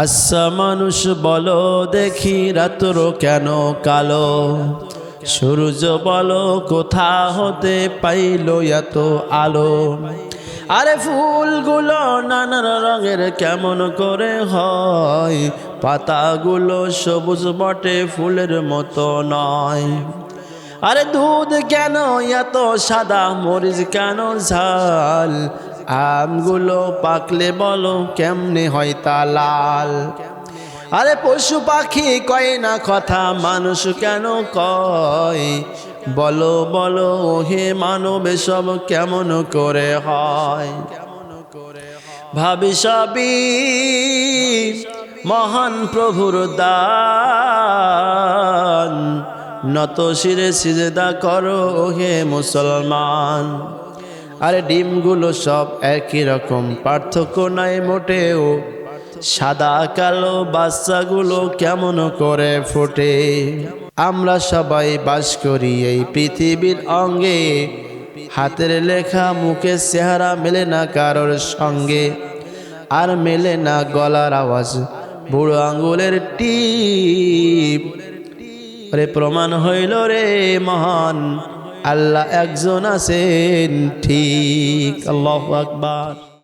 আচ্ছা মানুষ বলো দেখি রাত্র কেন কালো, সূর্য বলো কোথা হতে পাইল এত আলো। আরে ফুলগুলো নানান রঙের কেমন করে হয়, পাতাগুলো সবুজ বটে ফুলের মতো নয়। আরে দুধ কেন এত সাদা, মরিচ কেন ঝাল, আমগুলো পাকলে বলো কেমনে হয় তা লাল। আরে পশু পাখি কয় না কথা, মানুষ কেন কয়, বলো বলো হে মানব সব কেমন করে হয়। ভাবি সবই মহান প্রভুর দান, নত শিরে সিজদা করো হে মুসলমান। আরে ডিমগুলো সব একই রকম, পার্থক্য নাই মোটেও, সাদা কালো বাচ্চাগুলো কেমন করে ফোটে। আমরা সবাই বাস করি এই পৃথিবীর অঙ্গে, হাতের লেখা মুখের চেহারা মেলে না কারোর সঙ্গে, আর মেলে না গলার আওয়াজ বুড়ো আঙ্গুলের টিপ। রে প্রমাণ হইল রে মহান আল্লাহ একজন আছেন ঠিক। আল্লাহু আকবার।